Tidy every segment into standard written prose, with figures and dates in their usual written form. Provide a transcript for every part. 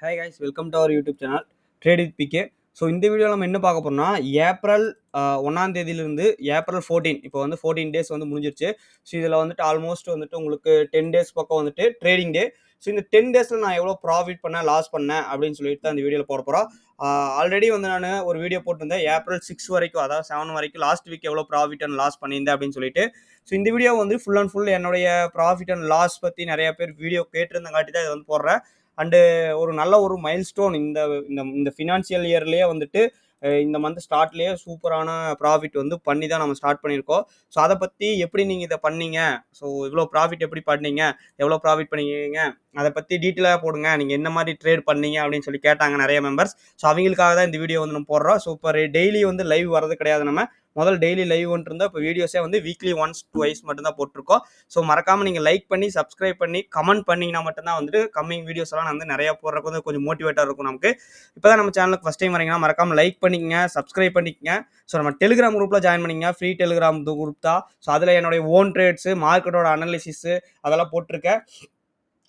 Hi guys, welcome to our YouTube channel trade with PK. So இந்த வீடியோவில் நம்ம என்ன பார்க்க போறோம்னா, ஏப்ரல் 1ஆம் தேதியிலிருந்து ஏப்ரல் 14 இப்போ வந்து 14 டேஸ் வந்து முடிஞ்சிருச்சு. ஸோ இதில் வந்துட்டு ஆல்மோஸ்ட் வந்துட்டு உங்களுக்கு 10 டேஸ் பக்கம் வந்துட்டு ட்ரேடிங் டே. ஸோ இந்த 10 டேஸில் நான் எவ்வளோ ப்ராஃபிட் பண்ணேன், லாஸ் பண்ணேன் அப்படின்னு சொல்லிட்டு தான் இந்த வீடியோவில் போட போகிறோம். ஆல்ரெடி வந்து நான் ஒரு வீடியோ போட்டிருந்தேன் ஏப்ரல் 6 வரைக்கும், அதாவது 7 வரைக்கும் லாஸ்ட் வீக் எவ்வளோ ப்ராஃபிட் அண்ட் லாஸ் பண்ணியிருந்தேன் அப்படின்னு சொல்லிட்டு. ஸோ இந்த வீடியோ வந்து ஃபுல் அண்ட் ஃபுல் என்னுடைய ப்ராஃபிட் அண்ட் லாஸ் பற்றி நிறைய பேர் வீடியோ கேட்டிருந்தங்காட்டி தான் இதை வந்து போடுறேன். அண்டு ஒரு நல்ல ஒரு மைல்ஸ்டோன் இந்த இந்த ஃபினான்ஷியல் இயர்லேயே வந்துட்டு இந்த மந்த் ஸ்டார்ட்லேயே சூப்பரான ப்ராஃபிட் வந்து பண்ணி தான் நம்ம ஸ்டார்ட் பண்ணியிருக்கோம். ஸோ அதை பற்றி எப்படி நீங்கள் இதை பண்ணீங்க, ஸோ இவ்வளோ ப்ராஃபிட் எப்படி பண்ணீங்க, எவ்வளோ ப்ராஃபிட் பண்ணிக்கிறீங்க, அதை பற்றி டீட்டெயிலாக போடுங்க, நீங்கள் என்ன மாதிரி ட்ரேட் பண்ணீங்க அப்படின்னு சொல்லி கேட்டாங்க நிறைய மெம்பர்ஸ். ஸோ அவங்களுக்காக தான் இந்த வீடியோ வந்து நம்ம போடுறோம். ஸோ இப்போ டெய்லி வந்து லைவ் வரது கிடையாது. நம்ம முதல் டெய்லி லைவ் வந்துட்டு இருந்தால் இப்போ வீடியோஸே வந்து வீக்லி ஒன்ஸ் டுவைஸ் மட்டும்தான் போட்டிருக்கோம். ஸோ மறக்காமல் நீங்கள் லைக் பண்ணி சப்ஸ்கிரைப் பண்ணி கமெண்ட் பண்ணிங்கன்னா மட்டும்தான் வந்துட்டு கம்மிங் வீடியோஸ் எல்லாம் நான் வந்து நிறையா போடுறதுக்கு வந்து கொஞ்சம் மோட்டிவேட்டாக இருக்கும் நமக்கு. இப்போ தான் நம்ம சேனலுக்கு ஃபஸ்ட் டைம் வரீங்கன்னா மறக்காமல் லைக் பண்ணிக்கங்க, சப்ஸ்கிரைப் பண்ணிக்கங்க. ஸோ நம்ம டெலிகிராம் குரூப்பில் ஜாயின் பண்ணிங்க, ஃப்ரீ டெலிகிராம் குரூப் தான். ஸோ அதில் என்னுடைய ஓன் ட்ரேட்ஸு, மார்க்கெட்டோட அனாலிசிஸு அதெல்லாம் போட்டிருக்கேன்.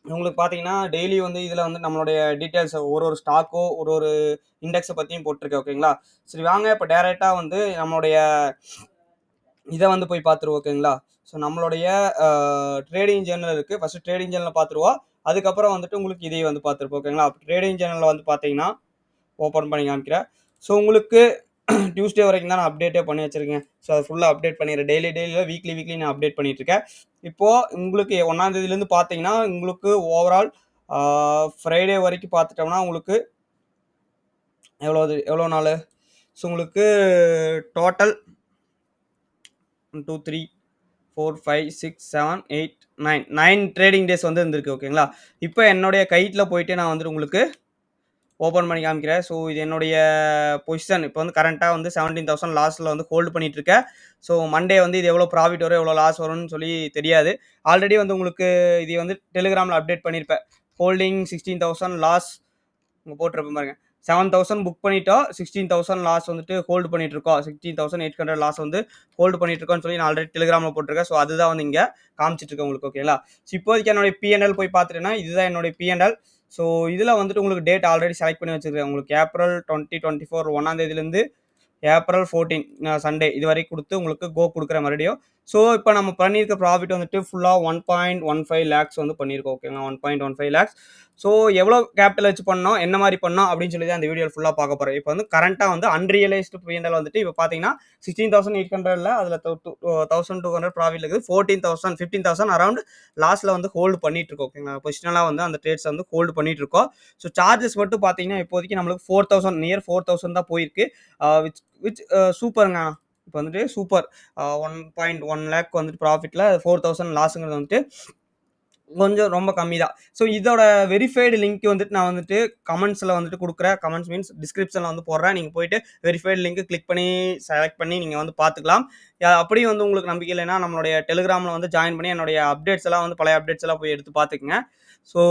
உங்களுக்கு பார்த்தீங்கன்னா டெய்லி வந்து இதில் வந்து நம்மளுடைய டீட்டெயில்ஸ் ஒரு ஸ்டாக்கோ ஒரு இண்டெக்ஸை பற்றியும் போட்டிருக்கேன். ஓகேங்களா? சரி வாங்க இப்போ டேரெக்டாக வந்து நம்மளுடைய இதை வந்து போய் பார்த்துருவோம். ஓகேங்களா? ஸோ நம்மளுடைய ட்ரேடிங் ஜேர்னல் இருக்குது. ஃபஸ்ட்டு ட்ரேடிங் ஜேர்னல் பார்த்துருவோம். அதுக்கப்புறம் வந்துட்டு உங்களுக்கு இதை வந்து பார்த்துருப்போம். ஓகேங்களா? ட்ரேடிங் ஜேர்னலில் வந்து பார்த்தீங்கன்னா ஓப்பன் பண்ணி காமிக்கிறேன். ஸோ உங்களுக்கு டியூஸ்டே வரைக்கும் தான் நான் அப்டேட்டே பண்ணி வச்சுருக்கேன். ஸோ அது ஃபுல்லாக அப்டேட் பண்ணிடுறேன். டெய்லியில் வீக்லி நான் அப்டேட் பண்ணிகிட்ருக்கேன். இப்போது உங்களுக்கு 1ஆம் தேதியிலேருந்து பார்த்தீங்கன்னா உங்களுக்கு ஓவரால் ஃப்ரைடே வரைக்கும் பார்த்துட்டோம்னா உங்களுக்கு எவ்வளோ நாள். ஸோ உங்களுக்கு டோட்டல் 1 2 3 4 5 6 7 8 9 ட்ரேடிங் டேஸ் வந்து இருந்திருக்கு. ஓகேங்களா? இப்போ என்னுடைய கைட்டில் போயிட்டு நான் வந்துட்டு உங்களுக்கு ஓப்பன் பண்ணி காமிக்கிறேன். ஸோ இது என்னுடைய பொசிஷன் இப்போ வந்து கரண்ட்டாக வந்து 17,000 லாஸில் வந்து ஹோல்டு பண்ணிகிட்ருக்கேன். ஸோ மண்டே வந்து இது எவ்வளோ ப்ராஃபிட் வரும், எவ்வளோ லாஸ் வரும்னு சொல்லி தெரியாது. ஆல்ரெடி வந்து உங்களுக்கு இது வந்து டெலிகிராமில் அப்டேட் பண்ணியிருப்பேன். ஹோல்டிங் 16,000 லாஸ் இங்கே போட்டிருப்பேன் பாருங்க. 7,000 புக் பண்ணிட்டோம், 16,000 லாஸ் வந்துட்டு ஹோல்டு பண்ணிட்டு இருக்கோம். 16,800 லாஸ் வந்து ஹோல்டு பண்ணிட்டு இருக்கோம்னு சொல்லி நான் ஆல்ரெடி டெலிகிராமில் போட்டிருக்கேன். ஸோ அதுதான் வந்து இங்கே காமிச்சிட்டு இருக்கேன் உங்களுக்கு. ஓகேங்களா? ஸோ இப்போதைக்கு என்னுடைய பிஎன்எல் போய் பார்த்துட்டேன்னா இதுதான் என்னுடைய பிஎன்எல். ஸோ இதில் வந்துட்டு உங்களுக்கு டேட் ஆல்ரெடி செலக்ட் பண்ணி வச்சுருக்கேன். உங்களுக்கு ஏப்ரல் 2024 1ஆம் தேதியிலேருந்து ஏப்ரல் 14 சண்டே இது வரைக்கும் கொடுத்து உங்களுக்கு கோ கொடுக்குற மறுபடியும். ஸோ இப்போ நம்ம பண்ணியிருக்க ப்ராஃபிட் வந்துட்டு ஃபுல்லாக 1.15 லேக்ஸ் வந்து பண்ணியிருக்கோம். ஓகேங்களா? 1.15 லேக்ஸ். ஸோ எவ்வளோ கேபிட்டல் வச்சு பண்ணோம், என்ன மாதிரி பண்ணோம் அப்படின்னு சொல்லி தான் அந்த வீடியோ ஃபுல்லாக பார்க்க போகிறோம். இப்போ வந்து கரண்ட்டாக வந்து அன்ரியலைஸ்டு பிஎன்எல் வந்துட்டு இப்போ பார்த்தீங்கன்னா 16,800 அதில் 1,200 ப்ராஃபிட் இருக்குது. 14,000 15,000 அரௌண்ட் லாஸ்ட்டில் வந்து ஹோல்டு பண்ணிட்டு இருக்கோம். ஓகேங்களா? பொசிஷனலாக வந்து அந்த ட்ரேட்ஸ் வந்து ஹோல்டு பண்ணிட்டு இருக்கோம். ஸோ சார்ஜஸ் மட்டும் பார்த்தீங்கன்னா இப்போதைக்கு நம்மளுக்கு 4,000 நியர் 4,000 தான் போயிருக்கு. விச் சூப்பருங்க. இப்போ வந்துட்டு சூப்பர் 1.1 லேக் வந்துட்டு ப்ராஃபிட்டில் 4,000 லாஸுங்கிறது வந்துட்டு கொஞ்சம் ரொம்ப கம்மி தான். ஸோ இதோட வெரிஃபைடு லிங்க் வந்துட்டு நான் வந்துட்டு கமெண்ட்ஸில் வந்துட்டு கொடுக்குறேன். கமெண்ட்ஸ் மீன்ஸ் டிஸ்கிரிப்ஷனில் வந்து போடுறேன். நீங்கள் போயிட்டு வெரிஃபைடு லிங்க் கிளிக் பண்ணி செலக்ட் பண்ணி நீங்கள் வந்து பார்த்துக்கலாம். அப்படியும் வந்து உங்களுக்கு நம்பிக்கை இல்லைன்னா நம்மளுடைய டெலிகிராமில் வந்து ஜாயின் பண்ணி என்னுடைய அப்டேட்ஸ் எல்லாம் வந்து பழைய அப்டேட்ஸ் எல்லாம் போய் எடுத்து பார்த்துக்குங்க. ஸோ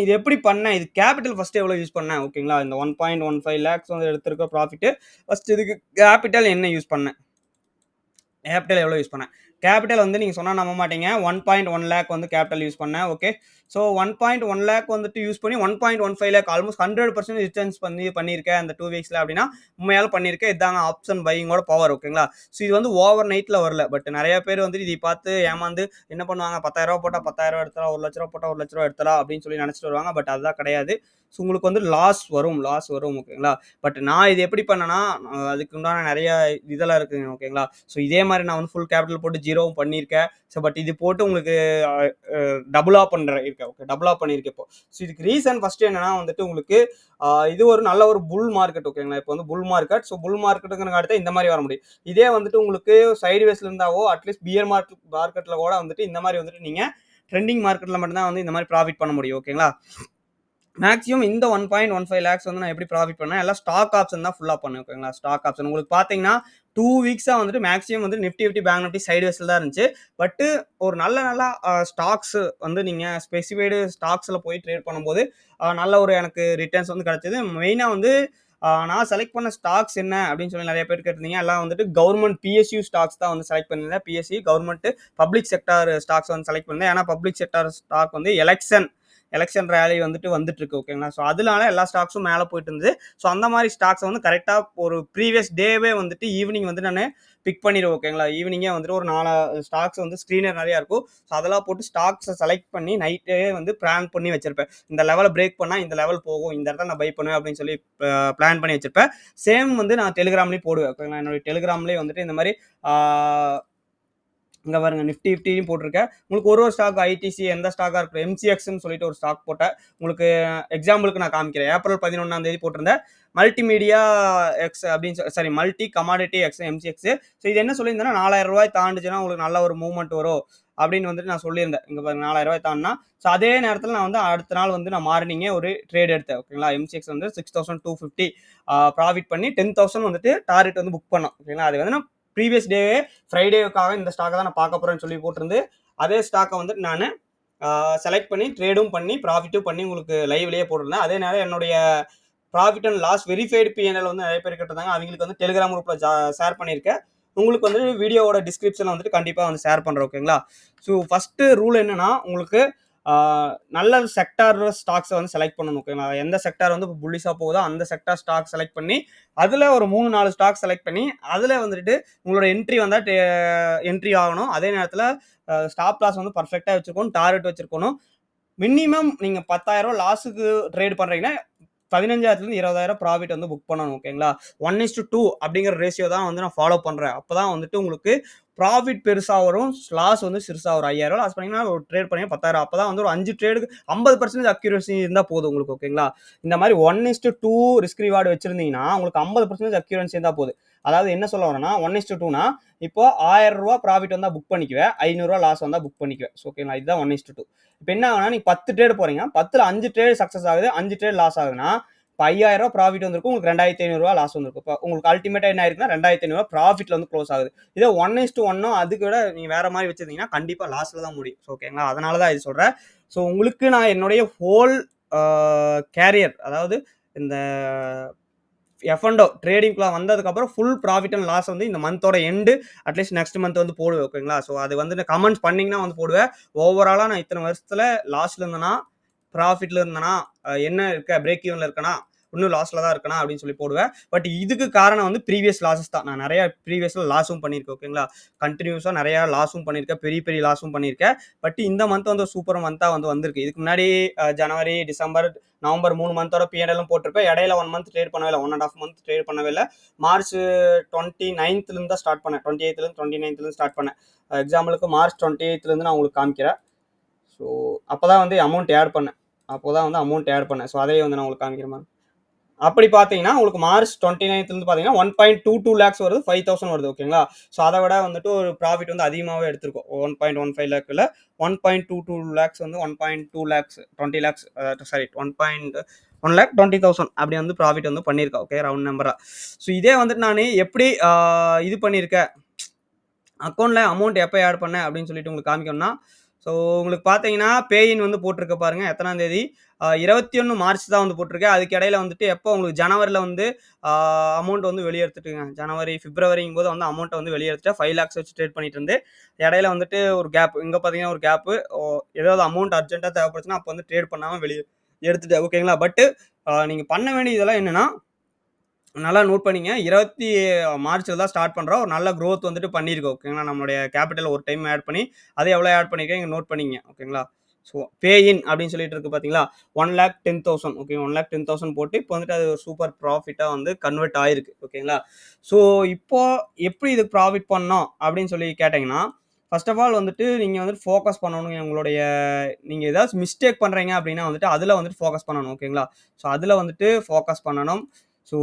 இது எப்படி பண்ணேன், இது கேபிட்டல் ஃபஸ்ட்டு எவ்வளோ யூஸ் பண்ணேன். ஓகேங்களா? இந்த 1.15 லேக்ஸ் வந்து எடுத்திருக்க ப்ராஃபிட்டு ஃபஸ்ட்டு இதுக்கு கேபிட்டல் என்ன யூஸ் பண்ணேன், கேபிட்டல் எவ்வளோ யூஸ் பண்ணேன். கேபிட்டல் வந்து நீங்கள் சொன்னால் நம்ப மாட்டீங்க. 1.1 லேக் வந்து கேபிட்டல் யூஸ் பண்ணேன். ஓகே. ஸோ 1.1 லேக் வந்துட்டு யூஸ் பண்ணி 1.15 லேக் ஆல்மோஸ்ட் 100% ரிட்டர்ன்ஸ் பண்ணியிருக்கேன் அந்த 2 வீக்ஸில் அப்படின்னா உண்மையால் பண்ணியிருக்கேன். இதாங்க ஆப்ஷன் பையிங்கோட பவர். ஓகேங்களா? ஸோ இது வந்து ஓவர் நைட்டில் வரல. பட் நிறைய பேர் வந்துட்டு இதை பார்த்து ஏமாந்து என்ன பண்ணுவாங்க, 10,000 போட்டால் 10,000 எடுத்தலாம், 1 லட்ச ரூபா போட்டால் 1 லட்ச ரூபா எடுத்தலாம் அப்படின்னு சொல்லி நினச்சிட்டு வருவாங்க. பட் அதுதான் கிடையாது. ஸோ உங்களுக்கு வந்து லாஸ் வரும். ஓகேங்களா? பட் நான் இது எப்படி பண்ணேன்னா அதுக்கு உண்டான நிறைய இதெல்லாம் இருக்குங்க. ஓகேங்களா? ஸோ இதே மாதிரி நான் வந்து ஃபுல் கேபிட்டல் போட்டு ஜீரோவும் பண்ணியிருக்கேன். ஸோ பட் இது போட்டு உங்களுக்கு டபுளாக இருக்கேன். ஓகே, டபுளாக பண்ணியிருக்கேன் இப்போ. ஸோ இதுக்கு ரீசன் ஃபஸ்ட்டு என்னன்னா வந்துட்டு உங்களுக்கு இது ஒரு நல்ல ஒரு புல் மார்க்கெட். ஓகேங்களா? இப்போ வந்து புல் மார்க்கெட். ஸோ புல் மார்க்கெட்டுங்கிற அடுத்து இந்த மாதிரி வர முடியும். இதே வந்துட்டு உங்களுக்கு சைடு வேஸ்ல இருந்தாவோ அட்லீஸ்ட் பியர் மார்க்கெட்டில் கூட வந்துட்டு இந்த மாதிரி வந்துட்டு நீங்கள் ட்ரெண்டிங் மார்க்கெட்டில் மட்டும்தான் வந்து இந்த மாதிரி ப்ராஃபிட் பண்ண முடியும். ஓகேங்களா? மேக்ஸிமம் இந்த 1.15 லேக்ஸ் வந்து நான் எப்படி ப்ராஃபிட் பண்ணேன், எல்லாம் ஸ்டாக் ஆப்ஷன் தான் ஃபுல்லாக பண்ணேன். ஓகேங்களா? ஸ்டாக் ஆப்ஷன் உங்களுக்கு பார்த்தீங்கன்னா 2 வீக்ஸாக வந்துட்டு மேக்ஸிமம் வந்து நிஃப்டி பேங்க் நிஃப்டி சைடு வேஸில் தான் இருந்துச்சு. பட்டு ஒரு நல்ல ஸ்டாக்ஸ் வந்து நீங்கள் ஸ்பெசிஃபைடு ஸ்டாக்ஸில் போய் ட்ரேட் பண்ணும்போது நல்ல ஒரு எனக்கு ரிட்டர்ன்ஸ் வந்து கிடச்சிது. மெயினாக வந்து நான் செலக்ட் பண்ண ஸ்டாக்ஸ் என்ன அப்படின்னு சொல்லி நிறைய பேர் கேட்டிருந்தீங்க. எல்லாம் வந்துட்டு கவர்மெண்ட் பிஎஸ்யூ ஸ்டாக்ஸ் தான் வந்து செலக்ட் பண்ணியிருந்தேன். BSc government public sector stocks வந்து செலக்ட் பண்ணியிருந்தேன். ஏன்னா பப்ளிக் செக்டார் ஸ்டாக் வந்து எலெக்ஷன் ரேலி வந்துட்டு இருக்கு ஓகேங்களா. ஸோ அதனால எல்லா ஸ்டாக்ஸும் மேலே போயிட்டு இருந்தது. ஸோ அந்த மாதிரி ஸ்டாக்ஸை வந்து கரெக்டாக ஒரு ப்ரீவியஸ் டேவே வந்துட்டு ஈவினிங் வந்து நான் பிக் பண்ணிடுவோம் ஓகேங்களா. ஈவினிங்கே வந்துட்டு ஒரு 4 ஸ்டாக்ஸ் வந்து ஸ்க்ரீனர் நிறையா இருக்கும். ஸோ அதெல்லாம் போட்டு ஸ்டாக்ஸை செலக்ட் பண்ணி நைட்டே வந்து பிளான் பண்ணி வச்சிருப்பேன். இந்த லெவலை பிரேக் பண்ணால் இந்த லெவல் போகும், இந்த இடத்துல நான் பை பண்ணுவேன் அப்படின்னு சொல்லி பிளான் பண்ணி வச்சிருப்பேன். சேம் வந்து நான் டெலிகிராம்லேயும் போடுவேன் ஓகேங்களா. என்னுடைய டெலிகிராம்லேயே வந்துட்டு இந்த மாதிரி இங்கே பாருங்க நிஃப்டி 50 போட்டிருக்கேன். உங்களுக்கு ஒரு ஸ்டாக் ஐடிசி எந்த ஸ்டாக்காக இருக்கும், எம்சிஎக்ஸ்ன்னு சொல்லிட்டு ஒரு ஸ்டாக் போட்டேன். உங்களுக்கு எக்ஸாம்பிளுக்கு நான் காமிக்கிறேன். ஏப்ரல் 11 போட்டிருந்தேன். மல்டிமீடியா எக்ஸ் அப்படின்னு sorry multi commodity X MCX. So இது என்ன சொல்லியிருந்தேன்னா 4000 ரூபாய் தாண்டுச்சுன்னா உங்களுக்கு நல்ல ஒரு மூவ்மெண்ட் வரும் அப்படின்னு வந்துட்டு நான் சொல்லியிருந்தேன். இங்கே பாருங்க 4000 ரூபாய் தாண்டினா. ஸோ அதே நேரத்தில் நான் வந்து அடுத்த நாள் வந்து நான் மார்னிங்கே ஒரு ட்ரேட் எடுத்தேன் ஓகேங்களா. எம்சிஎக்ஸ் வந்து 6250 ப்ராஃபிட் பண்ணி 10,000 வந்துட்டு டார்கெட் வந்து புக் பண்ணோம் ஓகேங்களா. அது வந்து நான் ப்ரீவியஸ் டேவே ஃப்ரைடேவுக்காக இந்த ஸ்டாக்கை தான் நான் பார்க்க போகிறேன்னு சொல்லி போட்டிருந்து அதே ஸ்டாக்கை வந்துட்டு நான் செலக்ட் பண்ணி ட்ரேடும் பண்ணி ப்ராஃபிட்டும் பண்ணி உங்களுக்கு லைவ்லேயே போட்டிருந்தேன். அதே நேரம் என்னுடைய profit and loss verified PNL வந்து நிறைய பேர் கேட்டிருந்தாங்க. அவங்களுக்கு வந்து டெலிகிராம் குரூப்பில் ஷேர் பண்ணியிருக்கேன். உங்களுக்கு வந்து வீடியோவோட டிஸ்கிரிப்ஷனில் வந்துட்டு கண்டிப்பாக வந்து ஷேர் பண்ணுறேன் ஓகேங்களா. ஸோ ஃபஸ்ட்டு ரூல் என்னென்னா உங்களுக்கு நல்ல செக்டார் ஸ்டாக்ஸை வந்து செலக்ட் பண்ணணும் ஓகேங்களா. எந்த செக்டார் வந்து இப்போ புல்லிஷாக போகுதோ அந்த செக்டார் ஸ்டாக் செலக்ட் பண்ணி அதில் ஒரு 3-4 ஸ்டாக் செலக்ட் பண்ணி அதில் வந்துட்டு உங்களோட என்ட்ரி வந்தால் என்ட்ரி ஆகணும். அதே நேரத்தில் ஸ்டாப் லாஸ் வந்து பர்ஃபெக்டாக வச்சுருக்கணும், டார்கெட் வச்சுருக்கணும். மினிமம் நீங்கள் 10,000 லாஸுக்கு ட்ரேட் பண்ணுறீங்கன்னா 15,000 20,000 ப்ராஃபிட் வந்து புக் பண்ணணும் ஓகேங்களா. 1:2 அப்படிங்கிற ரேஷியோ தான் வந்து நான் ஃபாலோ பண்ணுறேன். அப்போ தான் வந்துட்டு உங்களுக்கு ப்ராஃபிட் பெருசாக வரும், லாஸ் வந்து சிறுசாக வரும். 5,000 லாஸ் பண்ணிங்கன்னா ஒரு ட்ரேட் பண்ணி 10,000. அப்போ தான் வந்து ஒரு 5 ட்ரேடுக்கு 50% அக்யூரசி இருந்தால் போதும் உங்களுக்கு ஓகேங்களா. இந்த மாதிரி 1:2 ரிஸ்க் ரிவார்டு வச்சிருந்தீங்கன்னா உங்களுக்கு 50% அக்யூரன்சி இருந்தால் போதும். அதாவது என்ன சொல்ல வரேன்னா 1:2னா இப்போ 1000 ரூபா ப்ராஃபிட் வந்தால் புக் பண்ணிக்குவேன், 500 லாஸ் வந்தால் புக் பண்ணிக்குவேன். ஓகேங்களா, இதுதான் 1:2. இப்போ என்ன ஆகுனா நீங்கள் 10 ட்ரேட் போறீங்க, 10ல் 5 ட்ரேட் சக்ஸஸ் ஆகுது, 5 ட்ரேட் லாஸ் ஆகுதுன்னா இப்போ 5,000 ரூபா ப்ராஃபிட் வந்திருக்கும், உங்களுக்கு 2,500 லாஸ் வந்திருக்கும். இப்போ உங்களுக்கு அல்டிமேட்டா என்ன ஆயிருக்குன்னா 2,500 ப்ராஃபிட்ல வந்து க்ளோஸ் ஆகுது. இதே 1:1 அதுக்கு விட நீங்க வேற மாதிரி வச்சிருந்தீங்கன்னா கண்டிப்பா லாஸ்ல தான் முடியும். ஓகேங்களா, அதனால தான் இது சொல்றேன். ஸோ உங்களுக்கு நான் என்னுடைய ஹோல் கேரியர், அதாவது இந்த எஃப்என்டோ ட்ரேடிங்க்குள்ள வந்ததுக்கப்புறம் ஃபுல் ப்ராஃபிட் அண்ட் லாஸ் வந்து இந்த மந்தோட எண்டு அட்லீஸ்ட் நெக்ஸ்ட் மந்த் வந்து போடுவேன் ஓகேங்களா. ஸோ அது வந்து கமெண்ட்ஸ் பண்ணிங்கன்னா வந்து போடுவேன். ஓவராலாக நான் இத்தனை வருஷத்தில் லாஸ்ட்ல இருந்தேன்னா ப்ராஃபிட்ல இருந்தேன்னா என்ன இருக்க பிரேக் ஈவன்ல இருக்கனா இன்னும் லாஸ்ல தான் இருக்கணும் அப்படின்னு சொல்லி போடுவேன். பட் இதுக்கு காரணம் வந்து ப்ரீவியஸ் லாஸஸ் தான். நான் நிறைய ப்ரீவியஸ்ல லாஸும் பண்ணியிருக்கேன் ஓகேங்களா. கண்டினியூஸாக நிறைய லாஸும் பண்ணியிருக்கேன், பெரிய பெரிய லாஸும் பண்ணியிருக்கேன். பட் இந்த மந்த் வந்து சூப்பர் மந்த்தாக வந்து வந்திருக்கு. இதுக்கு முன்னாடி ஜனவரி, டிசம்பர், நவம்பர் 3 மந்தோட பிஎன்எல்லும் போட்டிருப்பேன். இடையில 1 மந்த் ட்ரேட் பண்ணவே இல்லை, 1.5 மந்த் ட்ரேட் பண்ணவே இல்லை. மார்ச் 29th தான் ஸ்டார்ட் பண்ணேன், 28th 29th ஸ்டார்ட் பண்ணேன். எக்ஸாம்பிளுக்கு மார்ச் 28th நான் உங்களுக்கு காமிக்கிறேன். ஸோ அப்போ தான் வந்து அமௌண்ட் ஆட் பண்ணேன். ஸோ அதையே வந்து நான் உங்களுக்கு காமிக்கிறேன். அப்படி பார்த்தீங்கன்னா உங்களுக்கு மார்ச் 29th பார்த்தீங்கன்னா 1.22 lakhs வருது, 5,000 வருது ஓகேங்களா. ஸோ அதை விட வந்துட்டு ஒரு ப்ராஃபிட் வந்து அதிகமாகவே எடுத்திருக்கோம். 1.15 lakh இல்லை, 1.22 lakhs வந்து 1.2 lakhs 20 lakhs சாரி 1,20,000 அப்படி வந்து ப்ராஃபிட் வந்து பண்ணியிருக்கேன் ஓகே, ரவுண்ட் நம்பரா. ஸோ இதே வந்துட்டு நான் எப்படி இது பண்ணியிருக்கேன், அக்கௌண்ட்டில் அமௌண்ட் எப்போ ஆட் பண்ணேன் அப்படின்னு சொல்லிட்டு உங்களுக்கு காமிக்கணும்னா, ஸோ உங்களுக்கு பார்த்தீங்கன்னா பேயின் வந்து போட்டிருக்க பாருங்கள், எத்தனாம் தேதி 21 மார்ச் தான் வந்து போட்டிருக்கேன். அதுக்கு இடையில வந்துட்டு எப்போ உங்களுக்கு ஜனவரியில் வந்து அமௌண்ட் வந்து வெளியே எடுத்துட்டுங்க, ஜனவரி பிப்ரவரிங்கும் போது வந்து அமௌண்ட்டை வந்து வெளியே எடுத்துட்டு 5 lakhs வச்சு ட்ரேட் பண்ணிட்டு இருந்து இடையில வந்துட்டு ஒரு கேப், இங்கே பார்த்தீங்கன்னா ஒரு கேப்பு, ஏதாவது அமௌண்ட் அர்ஜென்ட்டாக தேவைப்படுச்சுன்னா அப்போ வந்து ட்ரேட் பண்ணாமல் வெளியே எடுத்துட்டேன் ஓகேங்களா. பட்டு நீங்கள் பண்ண வேண்டியதெல்லாம் என்னென்னா நல்லா நோட் பண்ணிங்க, 20 மார்ச்சில் தான் ஸ்டார்ட் பண்ணுறோம். ஒரு நல்ல க்ரோத் வந்துட்டு பண்ணியிருக்கோம் ஓகேங்களா. நம்மளுடைய கேபிட்டல் ஒரு டைம் ஆட் பண்ணி அதை எவ்வளோ ஆட் பண்ணியிருக்கேன் இங்கே நோட் பண்ணிங்க ஓகேங்களா. ஸோ பே இன் அப்படின்னு சொல்லிட்டு இருக்கு பார்த்தீங்களா, 1,10,000 ஓகே, 1,10,000 போட்டு இப்போ வந்துட்டு அது சூப்பர் ப்ராஃபிட்டாக வந்து கன்வெர்ட் ஆயிருக்கு ஓகேங்களா. ஸோ இப்போ எப்படி இது ப்ராஃபிட் பண்ணோம் அப்படின்னு சொல்லி கேட்டிங்கன்னா, ஃபர்ஸ்ட் ஆஃப் ஆல் வந்துட்டு நீங்கள் வந்துட்டு ஃபோக்கஸ் பண்ணணும். உங்களுடைய நீங்கள் ஏதாவது மிஸ்டேக் பண்ணுறீங்க அப்படின்னா வந்துட்டு அதில் வந்துட்டு ஃபோக்கஸ் பண்ணணும் ஓகேங்களா. ஸோ அதில் வந்துட்டு ஃபோக்கஸ் பண்ணணும். ஸோ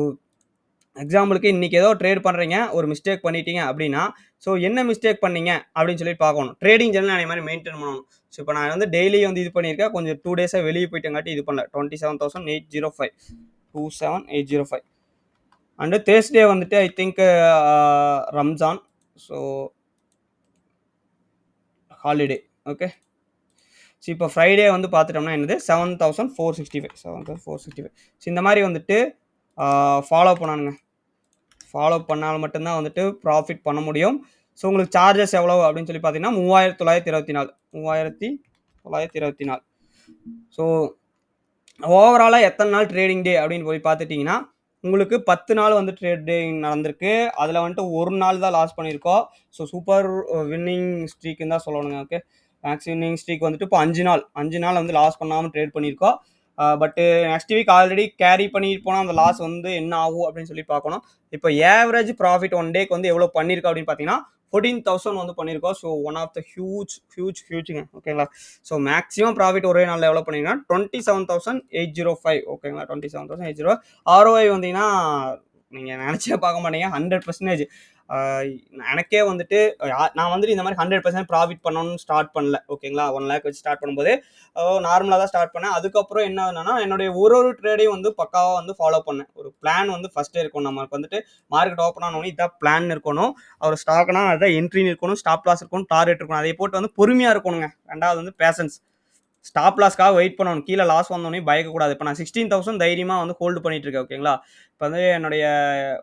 எக்ஸாம்பிளுக்கு இன்னைக்கு ஏதோ ட்ரேட் பண்ணுறீங்க, ஒரு மிஸ்டேக் பண்ணிட்டீங்க அப்படின்னா, ஸோ என்ன மிஸ்டேக் பண்ணீங்க அப்படின்னு சொல்லிட்டு பார்க்கணும். ட்ரேடிங் ஜெர்னல் அதே மாதிரி மெயின்டைன் பண்ணணும். ஸோ இப்போ நான் வந்து டெய்லி வந்து இது பண்ணியிருக்கேன், கொஞ்சம் 2 days வெளியே போயிட்டங்காட்டி இது பண்ணல. 27,805 27,805 அண்டு தேர்ஸ்டே வந்துட்டு I think Ramzan, so holiday okay. So இப்போ ஃப்ரைடே வந்து பார்த்துட்டோம்னா என்னது 7,465 7,465. ஸோ இந்த மாதிரி வந்துட்டு ஃபாலோ பண்ணணுங்க. ஃபாலோ பண்ணால் மட்டும்தான் வந்துட்டு ப்ராஃபிட் பண்ண முடியும். ஸோ உங்களுக்கு சார்ஜஸ் எவ்வளோ அப்படின்னு சொல்லி பார்த்தீங்கன்னா 3,924 3,924. ஸோ ஓவராலா எத்தனை நாள் ட்ரேடிங் டே அப்படின்னு போய் பார்த்துட்டீங்கன்னா, உங்களுக்கு 10 நாள் வந்து ட்ரேடிங் நடந்திருக்கு. அதுல வந்துட்டு 1 நாள் தான் லாஸ் பண்ணியிருக்கோம். ஸோ சூப்பர் வின்னிங் ஸ்ட்ரீக்ன்னு தான் சொல்லணுங்க. ஓகே. மேக்ஸ் வின்னிங் ஸ்ட்ரீக் வந்துட்டு இப்போ 5 நாள். 5 நாள் வந்து லாஸ் பண்ணாம ட்ரேட் பண்ணியிருக்கோம். பட்டு நெக்ஸ்ட் வீக் ஆல்ரெடி கேரி பண்ணிட்டு போனா அந்த லாஸ் வந்து என்ன ஆகும் அப்படின்னு சொல்லி பார்க்கணும். இப்போ ஆவரேஜ் ப்ராஃபிட் ஒன் டேக்கு வந்து எவ்வளோ பண்ணியிருக்கோம் அப்படின்னு பார்த்தீங்கன்னா, 14,000 வந்து பண்ணியிருக்கோம். ஸோ ஒன் ஆஃப் த ஹியூஜ்ங்க. ஓகேங்களா. ஸோ மேக்ஸிமம் ப்ராஃபிட் ஒரே நாளில் எவ்வளோ பண்ணிங்கன்னா 27,805. ஓகேங்களா. 27,805. ROI வந்தீங்கன்னா நீங்கள் நினச்சே பார்க்க மாட்டீங்க. 100%. எனக்கே வந்துட்டு நான் வந்துட்டு இந்த மாதிரி 100% ப்ராஃபிட் பண்ணணும்னு ஸ்டார்ட் பண்ணல. ஓகேங்களா. 1 லேக் வச்சு ஸ்டார்ட் பண்ணும்போது நார்மலாக தான் ஸ்டார்ட் பண்ணேன். அதுக்கப்புறம் என்ன ஆகுதுன்னா என்னுடைய ஒரு ட்ரேடையும் வந்து பக்காவாக வந்து ஃபாலோ பண்ணேன். ஒரு பிளான் வந்து ஃபர்ஸ்ட்டே இருக்கும். நமக்கு வந்துட்டு மார்க்கெட் ஓப்பன் ஆனோடனே இதான் பிளான் இருக்கணும். ஒரு ஸ்டாக்னா அதான் என்ட்ரின்னு இருக்கணும், ஸ்டாப் லாஸ் இருக்கணும், டார்கெட் இருக்கணும். அதை போட்டு வந்து பொறுமையாக இருக்கணுங்க. ரெண்டாவது வந்து பேஷன்ஸ். ஸ்டாப் லாஸ்க்காக வெயிட் பண்ணணும். கீழே லாஸ் வந்தோடனே பயக்கக்கூடாது. இப்போ நான் 16,000 தைரியமாக வந்து ஹோல்டு பண்ணிட்டு இருக்கேன். ஓகேங்களா. இப்போ வந்து என்னுடைய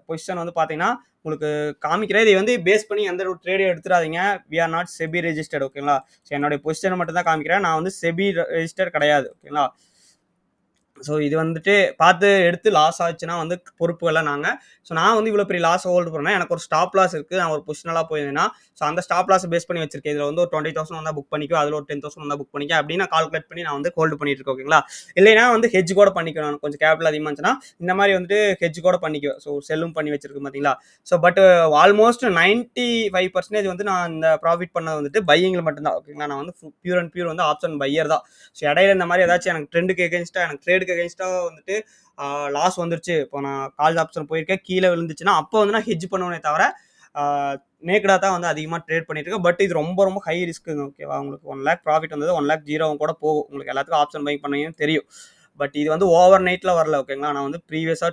பொசிஷன் வந்து பார்த்தீங்கன்னா உங்களுக்கு காமிக்கிறேன். இதை வந்து பேஸ் பண்ணி எந்த ஒரு ட்ரேடையும் எடுத்துடாதீங்க. We are not SEBI registered. ஓகேங்களா. ஸோ என்னுடைய பொசிஷனை மட்டும் தான் காமிக்கிறேன். நான் வந்து செபி ரெஜிஸ்டர் கிடையாது. ஓகேங்களா. ஸோ இது வந்துட்டு பார்த்து எடுத்து லாஸ் ஆச்சுன்னா வந்து பொறுப்புகளை நாங்கள். ஸோ நான் வந்து இவ்வளோ பெரிய லாஸ் ஹோல்டு பண்ணேன். எனக்கு ஒரு ஸ்டாப் லாஸ் இருக்குது. நான் ஒரு பொசிஷனலாக போயிருந்தேன்னா ஸோ அந்த ஸ்டாப் லாஸ் பேஸ் பண்ணி வச்சிருக்கேன். இதில் வந்து ஒரு 20,000 வந்தால் புக் பண்ணிக்கோ, அதில் ஒரு 10,000 வந்தால் புக் பண்ணிக்க அப்படின்னு நான் கால்குலேட் பண்ணி நான் வந்து ஹோல்டு பண்ணிட்டு இருக்கேன். ஓகேங்களா. இல்லைன்னா வந்து ஹெட்ஜ் கூட பண்ணிக்கணும். கொஞ்சம் கேபிட்டல் அதிகமாக இருந்துச்சுன்னா இந்த மாதிரி வந்துட்டு ஹெட்ஜ் கூட பண்ணிக்குவேன். ஸோ செல்லும் பண்ணி வச்சிருக்கு பார்த்தீங்களா. ஸோ பட் ஆல்மோஸ்ட் 95% வந்து நான் இந்த ப்ராஃபிட் பண்ணது வந்துட்டு பையிங்கில் மட்டும்தான். ஓகேங்களா. நான் வந்து பியூர் அண்ட் பியூர் வந்து ஆப்ஷன் பையர் தான். ஸோ இடையில இந்த மாதிரி ஏதாச்சும் எனக்கு ட்ரெண்டுக்கு எகென்ஸ்டாக எனக்கு ட்ரேடுக்கு எகென்ஸ்டாக வந்துட்டு லாஸ் வந்துருச்சு. இப்போ நான் கால் ஆப்ஷன் போயிருக்கேன், கீழே விழுந்துச்சுன்னா அப்போ வந்து நான் ஹெட்ஜ் பண்ணுவேனே தவிர நேக்கடாக தான் வந்து அதிகமாக ட்ரேட் பண்ணிட்டு இருக்கேன். பட் இது ரொம்ப ரொம்ப ஹை ரிஸ்க்குங்க. ஓகேவா. உங்களுக்கு 1 லேக் ப்ராஃபிட் வந்தது 1 லேக் ஜீரோவும் கூட போகும். உங்களுக்கு எல்லாத்துக்கும் ஆப்ஷன் பை பண்ணீங்கன்னு தெரியும். பட் இது வந்து ஓவர் நைட்டில் வரல. ஓகேங்களா. நான் வந்து ப்ரீவியஸாக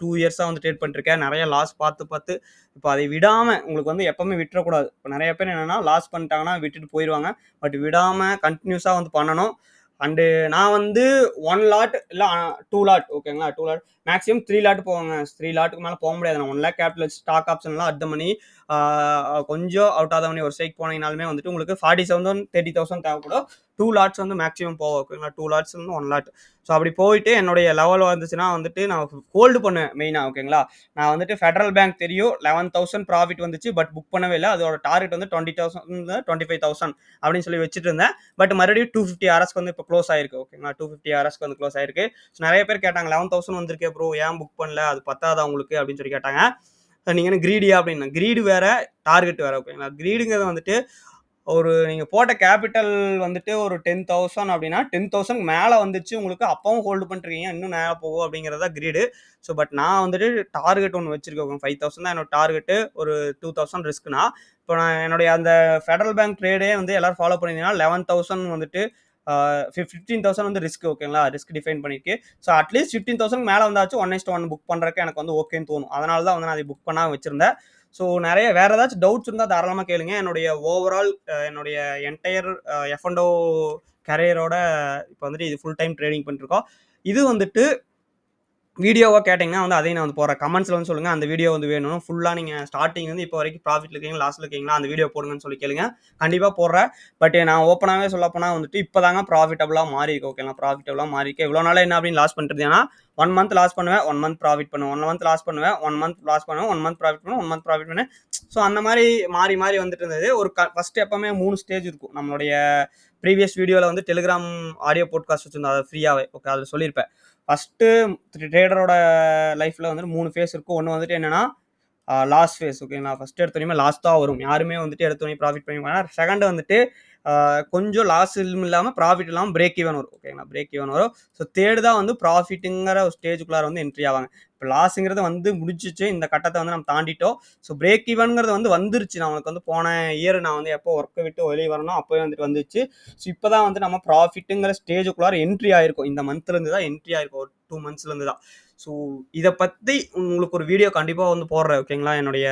டூ இயர்ஸாக வந்து ட்ரேட் பண்ணிருக்கேன். நிறைய லாஸ் பார்த்து இப்போ அதை விடாமல் உங்களுக்கு வந்து எப்பவுமே விட்டுறக்கூடாது. இப்போ நிறைய பேர் என்னென்னா லாஸ் பண்ணிட்டாங்கன்னா விட்டுட்டு போயிடுவாங்க. பட் விடாமல் கண்டினியூஸாக வந்து பண்ணணும். அண்டு நான் வந்து 1 லாட் இல்லை 2 லாட். ஓகேங்களா. 2 லாட் மேக்ஸிமம் 3 லாட் போவாங்க. 3 லாட்டுக்கு மேலே போக முடியாது. நான் 1 லேக் கேபிட்டல் ஸ்டாக் ஆப்ஷன்லாம் அட் மணி கொஞ்சம் அவுட் ஆத மணி ஒரு ஸ்ட்ரைக் போனீங்கனாலுமே வந்துட்டு உங்களுக்கு 47,000 30,000 தேவைப்படும். 2 லாட்ஸ் வந்து மேக்ஸிமம் போவோம். ஓகேங்களா. 2 லாட்ஸ் வந்து 1 லாட். ஸோ அப்படி போயிட்டு என்னுடைய லெவல் வந்துச்சுன்னா வந்துட்டு நான் ஹோல்டு பண்ணுவேன் மெயினாக. ஓகேங்களா. நான் வந்துட்டு ஃபெடரல் பேங்க் தெரியும் 11,000 ப்ராஃபிட் வந்துச்சு. பட் புக் பண்ணவே இல்லை. அதோட டார்கெட் வந்து 20,000 25,000 அப்படின்னு சொல்லி வச்சுட்டு இருந்தேன். பட் மறுபடியும் 250 ஹவர்ஸ்க்கு வந்து இப்போ க்ளோஸ் ஆயிருக்கு. ஓகேங்களா. 250 ஹவர்ஸ்க்கு வந்து க்ளோஸ் ஆயிருக்கு. ஸோ நிறைய பேர் கேட்டாங்க 11,000 வந்திருக்கே ப்ரோ ஏன் புக் பண்ணல, அது பத்தாதா உங்களுக்கு அப்படின்னு சொல்லி கேட்டாங்க. நீங்கள் என்ன கிரீடியா அப்படின்னா, கிரீடு வேற டார்கெட் வேற. ஓகேங்களா. கிரீடுங்கிறது வந்துட்டு ஒரு நீங்கள் போட்ட கேபிட்டல் வந்துட்டு ஒரு 10,000 அப்படின்னா 10,000 மேலே வந்துச்சு உங்களுக்கு, அப்பவும் ஹோல்டு பண்ணிருக்கீங்க, இன்னும் நேரம் போகும் அப்படிங்கிறதா கிரீடு. ஸோ பட் நான் வந்துட்டு டார்கெட் ஒன்று வச்சிருக்கேன். 5,000 தான் என்னோட டார்கெட்டு. ஒரு 2,000 ரிஸ்க்னா இப்போ நான் என்னுடைய அந்த ஃபெடரல் பேங்க் ட்ரேடே வந்து எல்லாரும் ஃபாலோ பண்ணியிருந்தீங்கன்னா 11,000 வந்துட்டு 15,000 வந்து ரிஸ்க். ஓகேங்களா. ரிஸ்க் டிஃபைன் பண்ணிருக்கு. ஸோ அட்லீஸ்ட் 15,000 மேலே வந்தாச்சும் 1:1 புக் பண்ணுறக்கு எனக்கு வந்து ஓகேன்னு தோணும். அதனால தான் வந்து நான் அதை புக் பண்ணாமல் வச்சிருந்தேன். ஸோ நிறைய வேறு ஏதாச்சும் டவுட்ஸ் இருந்தால் தாராளமாக கேளுங்க. என்னுடைய ஓவரால் என்னுடைய என்டையர் எஃப்என்டோ கரியரோட இப்போ வந்துட்டு இது ஃபுல் டைம் ட்ரேடிங் பண்ணிருக்கோம். இது வந்துட்டு வீடியோவாக கேட்டிங்கன்னா வந்து அதையும் நான் வந்து போடுறேன். கமெண்ட்ஸில் வந்து சொல்லுங்கள் அந்த வீடியோ வந்து வேணும். ஃபுல்லாக நீங்கள் ஸ்டார்டிங் வந்து இப்போ வரைக்கும் ப்ராஃபிட்டில் இருக்கீங்களா லாஸில் இருக்கீங்களா அந்த வீடியோ போடுங்கன்னு சொல்லி கேளுங்க. கண்டிப்பாக போடுறேன். பட் நான் ஓப்பனாகவே சொல்ல போனால் வந்துட்டு இப்போ தாங்க ப்ராஃபிட்டபுளாக மாறி இருக்கு. ஓகேங்களா. ப்ராஃபிட்டபுளாக மாறி இருக்கு. இவ்வளோ நாளாக என்ன அப்படின்னு லாஸ் பண்ணுறது ஏன்னா 1 மந்த் லாஸ் பண்ணுவேன், 1 மந்த் ப்ராஃபிட் பண்ணுவேன், 1 மந்த் லாஸ் பண்ணுவேன், 1 மந்த் லாஸ் பண்ணுவேன், 1 மந்த் ப்ராஃபிட் பண்ணுவேன், 1 மந்த் ப்ராஃபிட் பண்ணுவேன். ஸோ அந்த மாதிரி மாறி வந்துட்டு இருந்தது. ஒரு ஃபஸ்ட்டு எப்பவுமே 3 ஸ்டேஜ் இருக்கும். நம்மளுடைய ப்ரீவியஸ் வீடியோவில் வந்து டெலிகிராம் ஆடியோ போட்காஸ்ட் வச்சுருந்தோம் அதை ஃப்ரீயாகவே. ஓகே. அதில் சொல்லியிருப்பேன். ஃபஸ்ட்டு ட்ரேடரோட லைஃப்பில் வந்துட்டு 3 ஃபேஸ் இருக்கும். ஒன்று வந்துட்டு என்னென்னா லாஸ் ஃபேஸ். ஓகேங்களா. ஃபஸ்ட்டு எடுத்தோடனே லாஸ் தான் வரும். யாருமே வந்துட்டு எடுத்தோடனே ப்ராஃபிட் பண்ணிப்பாங்க. செகண்ட் வந்துட்டு கொஞ்சம் லாஸ் இல்லாமல் ப்ராஃபிட் இல்லாமல் பிரேக் ஈவன் வரும். ஓகேங்களா. பிரேக் ஈவன் வரும். ஸோ தேர்டு தான் வந்து ப்ராஃபிட்டுங்கிற ஒரு ஸ்டேஜுக்குள்ளார வந்து என்ட்ரி ஆவாங்க. இப்போ லாஸுங்கிறது வந்து முடிச்சிச்சு. இந்த கட்டத்தை வந்து நம்ம தாண்டிட்டோம். ஸோ பிரேக் ஈவன்ங்கிறது வந்து வந்துருச்சு. நம்மளுக்கு வந்து போன இயர் நான் வந்து எப்போ ஒர்க்கை விட்டு வெளியே வரணும் அப்போவே வந்துட்டு வந்துச்சு. ஸோ இப்போ தான் வந்து நம்ம ப்ராஃபிட்டுங்கிற ஸ்டேஜுக்குள்ளார என்ட்ரி ஆயிருக்கும். இந்த மந்த்லேருந்து தான் என்ட்ரி ஆயிருக்கும். ஒரு 2 மந்த்ஸ்லேருந்து தான். ஸோ இதை பற்றி உங்களுக்கு ஒரு வீடியோ கண்டிப்பாக வந்து போடுறேன். ஓகேங்களா. என்னுடைய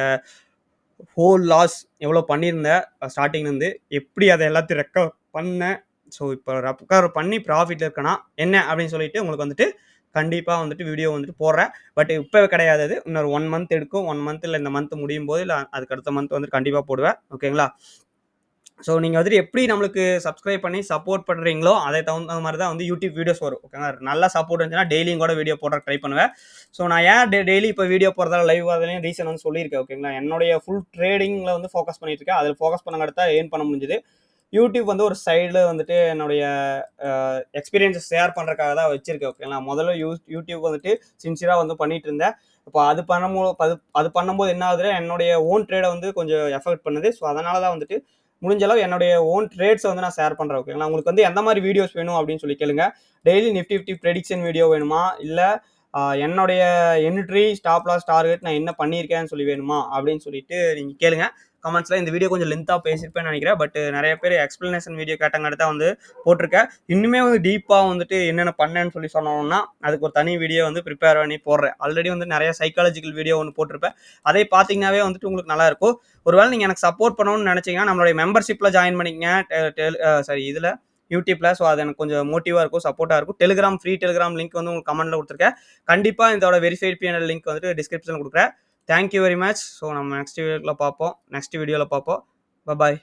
ஹோல் லாஸ் எவ்வளோ பண்ணியிருந்தேன் ஸ்டார்டிங்லேருந்து, எப்படி அதை எல்லாத்தையும் ரெக்கவர் பண்ணேன். ஸோ இப்போ ரெக்கவர் பண்ணி ப்ராஃபிட் இருக்கேனா என்ன அப்படின்னு சொல்லிட்டு உங்களுக்கு வந்துட்டு கண்டிப்பாக வந்துட்டு வீடியோ வந்துட்டு போடுறேன். பட் இப்போ கிடையாது. அது இன்னொரு 1 மந்த் எடுக்கும். 1 மந்த் இல்லை இந்த மந்த் முடியும் போது இல்லை அதுக்கு அடுத்த மந்த் வந்துட்டு கண்டிப்பாக போடுவேன். ஓகேங்களா. ஸோ நீங்க வந்துட்டு எப்படி நம்மளுக்கு சப்ஸ்கிரைப் பண்ணி சப்போர்ட் பண்றீங்களோ, அதை தகுந்த மாரி தான் வந்து யூடியூப் வீடியோஸ் வரும். ஓகேங்களா. நல்லா சப்போர்ட் இருந்துச்சுன்னா டெய்லியும் கூட வீடியோ போட ட்ரை பண்ணுவேன். ஸோ நான் ஏன் டெய்லி இப்போ வீடியோ போடுறதால லைவ் வரதுலயும் ரீசன் வந்து சொல்லியிருக்கேன். ஓகேங்களா. என்னுடைய ஃபுல் ட்ரேடிங்ல வந்து ஃபோக்கஸ் பண்ணிட்டு இருக்கேன். அதில ஃபோக்கஸ் பண்ணங்காட்டி தான் ஏர்ன் பண்ண முடிஞ்சது. யூடியூப் வந்து ஒரு சைடுல வந்துட்டு என்னுடைய எக்ஸ்பீரியன்ஸஸ் ஷேர் பண்றதுக்காக தான் வச்சிருக்கேன். ஓகேங்களா. முதல்ல யூடியூப் வந்துட்டு சின்சியரா வந்து பண்ணிட்டு இருந்தேன். இப்போ அது பண்ணும்போது என்ன ஆகுதுன்னா, என்னுடைய ஓன் ட்ரேட வந்து கொஞ்சம் எஃபெக்ட் பண்ணுது. ஸோ அதனால தான் வந்துட்டு முடிஞ்ச அளவு என்னுடைய ஓன் ட்ரேட்ஸ வந்து நான் ஷேர் பண்றேன். ஓகேங்களா. உங்களுக்கு வந்து எந்த மாரி வீடியோஸ் வேணும் அப்படின்னு சொல்லி கேளுங்க. டெய்லி நிஃப்டி 50 ப்ரெடிக்ஷன் வீடியோ வேணுமா? இல்ல என்னுடைய என்ட்ரி, ஸ்டாப் லாஸ், டார்கெட் நான் என்ன பண்ணியிருக்கேன்னு சொல்லி வேணுமா? அப்படின்னு சொல்லிட்டு நீங்க கேளுங்க. கமெண்ட்ஸ்ல இந்த வீடியோ கொஞ்சம் லென்த்தா பேசியிருப்பேன்னு நினைக்கிறேன். பட் நெறைய பேர் எக்ஸ்ப்ளனேஷன் வீடியோ கேட்டங்காட்டி தான் வந்து போட்டிருக்கேன். இன்னுமே வந்து டீப்பா வந்துட்டு என்னென்ன பண்ணேன்னு சொல்லி சொன்னோம்னா, அதுக்கு ஒரு தனி வீடியோ வந்து ப்ரிப்பேர் பண்ணி போடுறேன். ஆல்ரெடி வந்து நெறைய சைக்காலஜிக்கல் வீடியோ ஒண்ணு போட்டிருப்பேன். அதை பார்த்தீங்கன்னாவே வந்துட்டு உங்களுக்கு நல்லா இருக்கும். ஒருவேளை நீங்க எனக்கு சப்போர்ட் பண்ணணும்னு நினைச்சீங்கன்னா, நம்மளுடைய மெம்பர்ஷிப்ல ஜாயின் பண்ணிக்கங்க. இதுல யூடியூப்ல. ஸோ அது எனக்கு கொஞ்சம் மோட்டிவா இருக்கும், சப்போர்ட்டா இருக்கும். டெலிகிராம் ஃப்ரீ டெலிகிராம் லிங்க் வந்து உங்களுக்கு கமெண்ட்ல குடுத்துருக்கேன். கண்டிப்பா இதோட வெரிஃபைட் பிஎன்எல் லிங்க் வந்துட்டு டிஸ்கிரிப்ஷன்ல குடுக்குறேன். Thank you very much. So நம்ம நெக்ஸ்ட் வீடியோல பார்ப்போம். Bye bye.